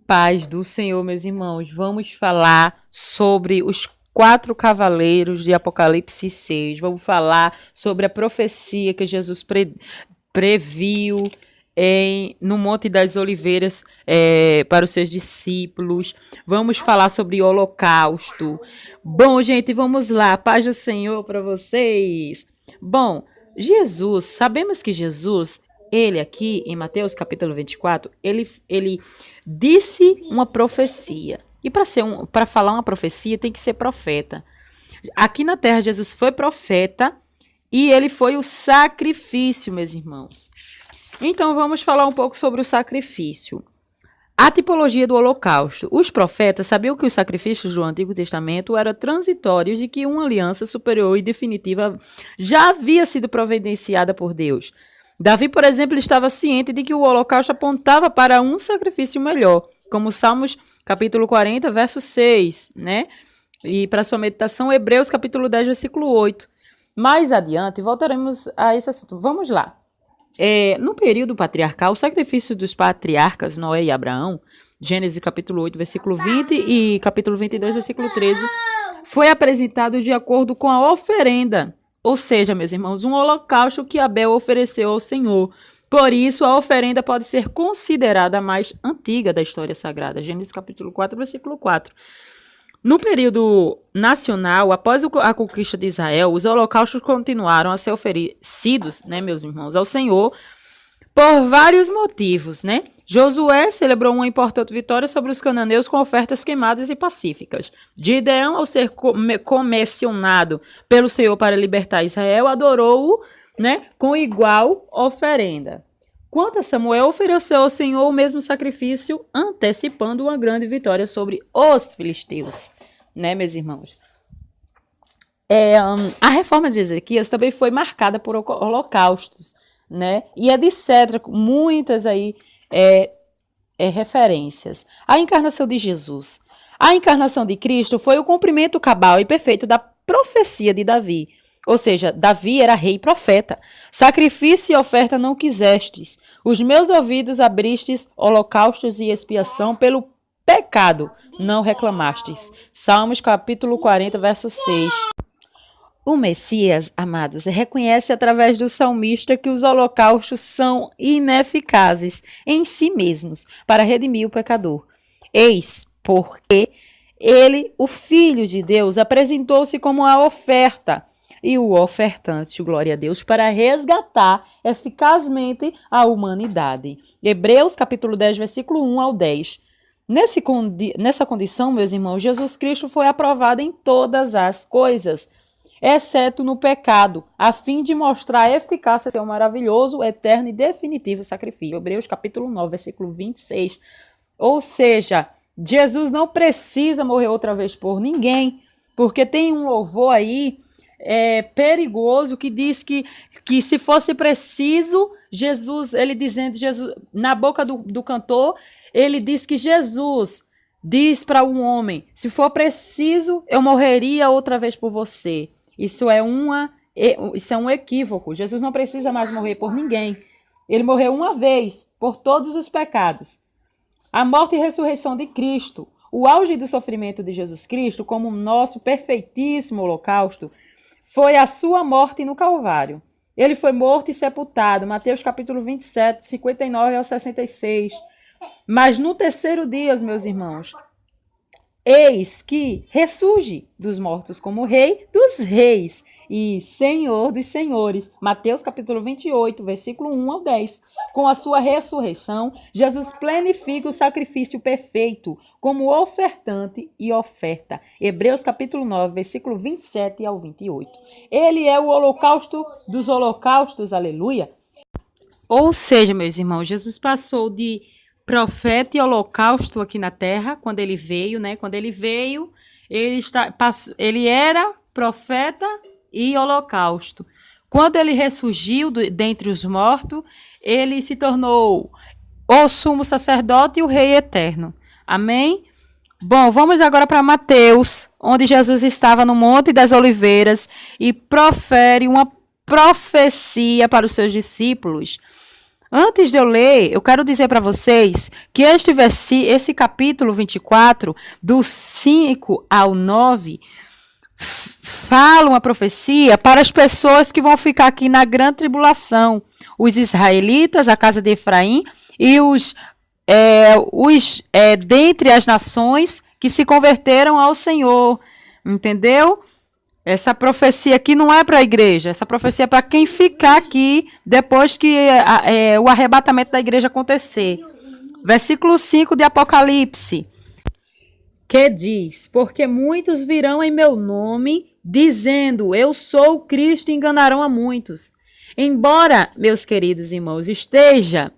Paz do Senhor, meus irmãos. Vamos falar sobre os 4 cavaleiros de Apocalipse 6. Vamos falar sobre a profecia que Jesus previu no Monte das Oliveiras para os seus discípulos. Vamos falar sobre o holocausto. Bom, gente, vamos lá. Paz do Senhor para vocês. Bom, sabemos que Jesus, ele aqui em Mateus capítulo 24, ele disse uma profecia. E para falar uma profecia tem que ser profeta. Aqui na terra Jesus foi profeta e ele foi o sacrifício, meus irmãos. Então vamos falar um pouco sobre o sacrifício. A tipologia do holocausto. Os profetas sabiam que os sacrifícios do Antigo Testamento eram transitórios e que uma aliança superior e definitiva já havia sido providenciada por Deus. Davi, por exemplo, estava ciente de que o holocausto apontava para um sacrifício melhor, como Salmos capítulo 40, verso 6, né? E para sua meditação, Hebreus capítulo 10, versículo 8. Mais adiante, voltaremos a esse assunto. Vamos lá. No período patriarcal, o sacrifício dos patriarcas Noé e Abraão, Gênesis capítulo 8, versículo 20 e capítulo 22, versículo 13, foi apresentado de acordo com a oferenda, ou seja, meus irmãos, um holocausto que Abel ofereceu ao Senhor. Por isso, a oferenda pode ser considerada a mais antiga da história sagrada, Gênesis capítulo 4, versículo 4. No período nacional, após a conquista de Israel, os holocaustos continuaram a ser oferecidos, né, meus irmãos, ao Senhor por vários motivos, né? Josué celebrou uma importante vitória sobre os cananeus com ofertas queimadas e pacíficas. Gideão, ao ser comissionado pelo Senhor para libertar Israel, adorou-o, né, com igual oferenda. Quanto a Samuel, ofereceu ao Senhor o mesmo sacrifício, antecipando uma grande vitória sobre os filisteus, né, meus irmãos? A reforma de Ezequias também foi marcada por holocaustos, né? E etc. Muitas aí referências. A encarnação de Jesus. A encarnação de Cristo foi o cumprimento cabal e perfeito da profecia de Davi. Ou seja, Davi era rei e profeta. Sacrifício e oferta não quisestes. Os meus ouvidos abristes, holocaustos e expiação pelo pecado não reclamastes. Salmos capítulo 40, verso 6. O Messias, amados, reconhece através do salmista que os holocaustos são ineficazes em si mesmos para redimir o pecador. Eis porque ele, o Filho de Deus, apresentou-se como a oferta e o ofertante, glória a Deus, para resgatar eficazmente a humanidade. Hebreus capítulo 10, versículo 1 ao 10. Nessa condição, meus irmãos, Jesus Cristo foi aprovado em todas as coisas, exceto no pecado, a fim de mostrar a eficácia do seu maravilhoso, eterno e definitivo sacrifício. Hebreus capítulo 9, versículo 26. Ou seja, Jesus não precisa morrer outra vez por ninguém, porque tem um louvor aí perigoso que diz que se fosse preciso, Jesus, na boca do cantor, ele diz que Jesus diz para um homem: se for preciso, eu morreria outra vez por você. Isso é um equívoco. Jesus não precisa mais morrer por ninguém. Ele morreu uma vez por todos os pecados. A morte e ressurreição de Cristo, o auge do sofrimento de Jesus Cristo, como nosso perfeitíssimo holocausto, foi a sua morte no Calvário. Ele foi morto e sepultado, Mateus capítulo 27, 59 ao 66. Mas no terceiro dia, meus irmãos, eis que ressurge dos mortos como Rei dos reis e Senhor dos senhores. Mateus capítulo 28, versículo 1 ao 10. Com a sua ressurreição, Jesus planifica o sacrifício perfeito como ofertante e oferta. Hebreus capítulo 9, versículo 27 ao 28. Ele é o holocausto dos holocaustos, aleluia. Ou seja, meus irmãos, Jesus passou de profeta e holocausto aqui na terra, quando ele veio, né? Quando ele veio, ele era profeta e holocausto. Quando ele ressurgiu dentre os mortos, ele se tornou o sumo sacerdote e o rei eterno. Amém? Bom, vamos agora para Mateus, onde Jesus estava no Monte das Oliveiras e profere uma profecia para os seus discípulos. Antes de eu ler, eu quero dizer para vocês que esse capítulo 24, do 5 ao 9, fala uma profecia para as pessoas que vão ficar aqui na grande tribulação. Os israelitas, a casa de Efraim, e dentre as nações que se converteram ao Senhor. Entendeu? Essa profecia aqui não é para a igreja, essa profecia é para quem ficar aqui depois que o arrebatamento da igreja acontecer. Versículo 5 de Apocalipse, que diz: porque muitos virão em meu nome, dizendo, eu sou o Cristo, e enganarão a muitos. Embora, meus queridos irmãos, esteja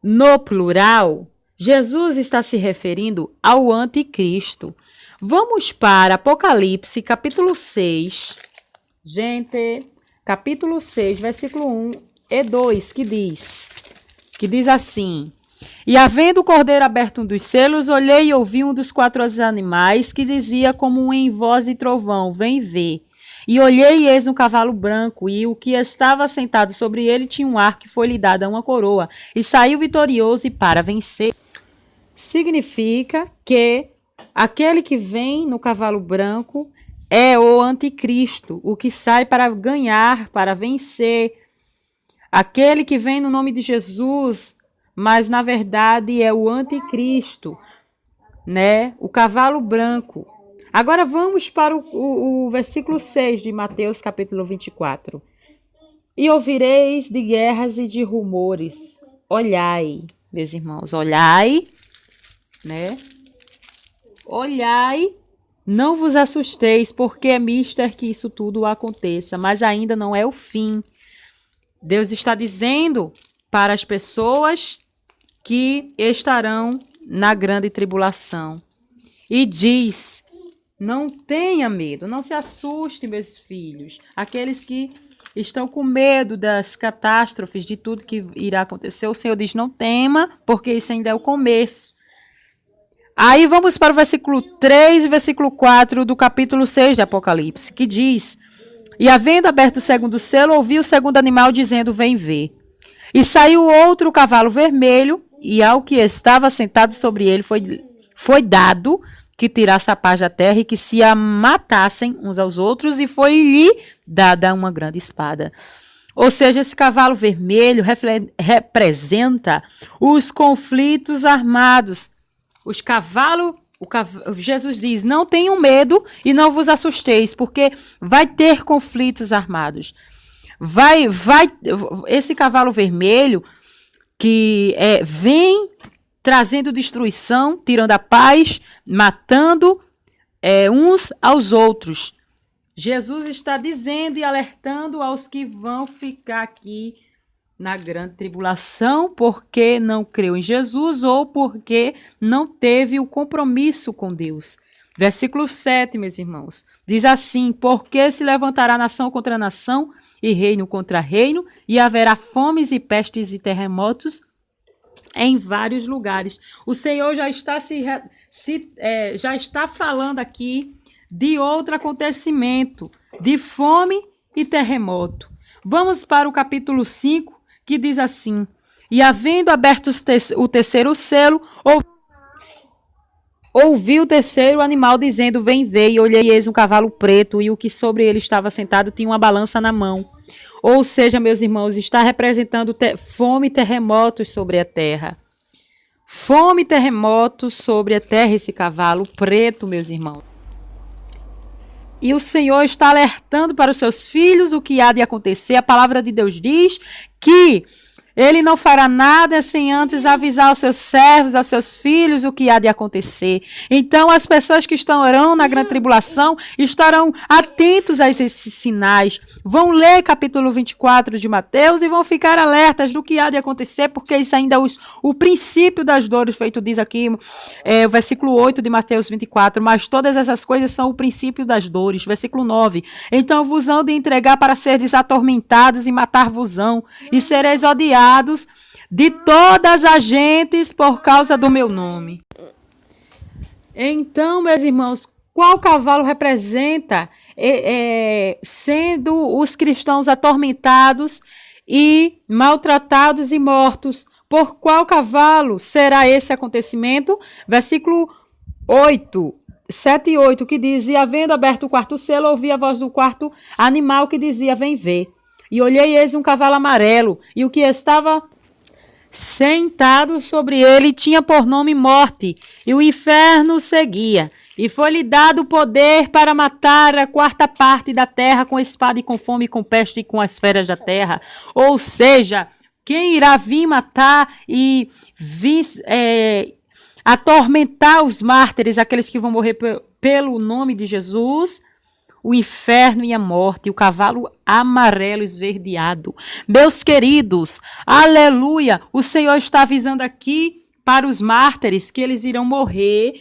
no plural, Jesus está se referindo ao anticristo. Vamos para Apocalipse, capítulo 6. Gente, capítulo 6, versículo 1 e 2, que diz assim: e havendo o cordeiro aberto um dos selos, olhei e ouvi um dos 4 animais, que dizia como em voz de trovão, vem ver. E olhei e eis um cavalo branco, e o que estava sentado sobre ele tinha um arco, e foi-lhe dada uma coroa, e saiu vitorioso e para vencer. Significa que aquele que vem no cavalo branco é o anticristo, o que sai para ganhar, para vencer. Aquele que vem no nome de Jesus, mas na verdade é o anticristo, né? O cavalo branco. Agora vamos para o versículo 6 de Mateus capítulo 24. E ouvireis de guerras e de rumores. Olhai, meus irmãos, olhai, né? Olhai, não vos assusteis, porque é mister que isso tudo aconteça, mas ainda não é o fim. Deus está dizendo para as pessoas que estarão na grande tribulação. E diz, não tenha medo, não se assuste, meus filhos. Aqueles que estão com medo das catástrofes, de tudo que irá acontecer, o Senhor diz, não tema, porque isso ainda é o começo. Aí vamos para o versículo 3 e versículo 4 do capítulo 6 de Apocalipse, que diz, e havendo aberto o segundo selo, ouvi o segundo animal dizendo, vem ver. E saiu outro cavalo vermelho, e ao que estava sentado sobre ele foi dado que tirasse a paz da terra e que se matassem uns aos outros, e foi-lhe dada uma grande espada. Ou seja, esse cavalo vermelho representa os conflitos armados. Jesus diz, não tenham medo e não vos assusteis, porque vai ter conflitos armados. Esse cavalo vermelho que vem trazendo destruição, tirando a paz, matando uns aos outros. Jesus está dizendo e alertando aos que vão ficar aqui na grande tribulação porque não creu em Jesus ou porque não teve o compromisso com Deus. Versículo 7, meus irmãos, diz assim, porque se levantará nação contra nação e reino contra reino, e haverá fomes e pestes e terremotos em vários lugares. O Senhor já está falando aqui de outro acontecimento, de fome e terremoto. Vamos para o capítulo 5, que diz assim, e havendo aberto o terceiro selo, ouvi o terceiro animal dizendo, vem ver, e olhei eis um cavalo preto, e o que sobre ele estava sentado tinha uma balança na mão. Ou seja, meus irmãos, está representando fome e terremotos sobre a terra. Fome e terremotos sobre a terra, esse cavalo preto, meus irmãos. E o Senhor está alertando para os seus filhos o que há de acontecer. A palavra de Deus diz que ele não fará nada sem antes avisar aos seus servos, aos seus filhos, o que há de acontecer. Então, as pessoas que estarão na grande tribulação estarão atentos a esses sinais. Vão ler capítulo 24 de Mateus e vão ficar alertas do que há de acontecer, porque isso ainda é o princípio das dores, feito diz aqui, o versículo 8 de Mateus 24. Mas todas essas coisas são o princípio das dores. Versículo 9. Então vos hão de entregar para seres atormentados e matar-vos-ão, e sereis odiados de todas as gentes por causa do meu nome. Então, meus irmãos, qual cavalo representa sendo os cristãos atormentados e maltratados e mortos. Por qual cavalo será esse acontecimento? Versículo 8, 7 e 8, que diz: E havendo aberto o quarto selo, ouvi a voz do quarto animal que dizia: Vem ver. E olhei, eis um cavalo amarelo, e o que estava sentado sobre ele tinha por nome Morte, e o inferno seguia. E foi-lhe dado poder para matar a quarta parte da terra com espada e com fome, com peste e com as feras da terra. Ou seja, quem irá vir matar e atormentar os mártires, aqueles que vão morrer pelo nome de Jesus? O inferno e a morte, o cavalo amarelo esverdeado. Meus queridos, aleluia, o Senhor está avisando aqui para os mártires que eles irão morrer,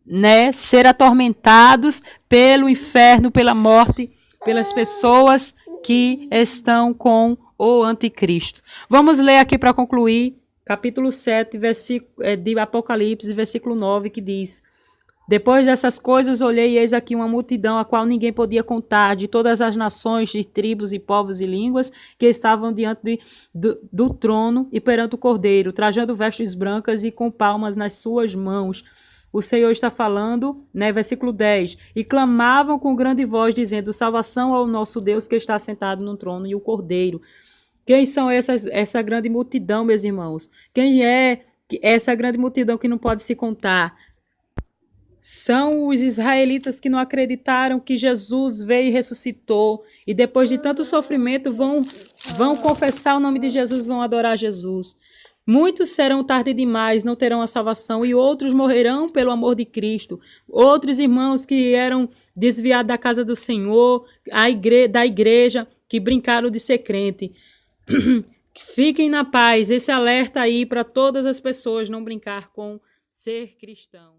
né, ser atormentados pelo inferno, pela morte, pelas pessoas que estão com o anticristo. Vamos ler aqui para concluir, capítulo 7, de Apocalipse, versículo 9, que diz: Depois dessas coisas, olhei e eis aqui uma multidão, a qual ninguém podia contar, de todas as nações, de tribos e povos e línguas, que estavam diante do trono e perante o Cordeiro, trajando vestes brancas e com palmas nas suas mãos. O Senhor está falando, né, versículo 10, e clamavam com grande voz, dizendo: Salvação ao nosso Deus que está sentado no trono e o Cordeiro. Quem são essa grande multidão, meus irmãos? Quem é essa grande multidão que não pode se contar? São os israelitas que não acreditaram que Jesus veio e ressuscitou. E depois de tanto sofrimento vão confessar o nome de Jesus, vão adorar Jesus. Muitos serão tarde demais, não terão a salvação, e outros morrerão pelo amor de Cristo. Outros irmãos que eram desviados da casa do Senhor, da igreja, que brincaram de ser crente. Fiquem na paz. Esse alerta aí para todas as pessoas não brincar com ser cristão.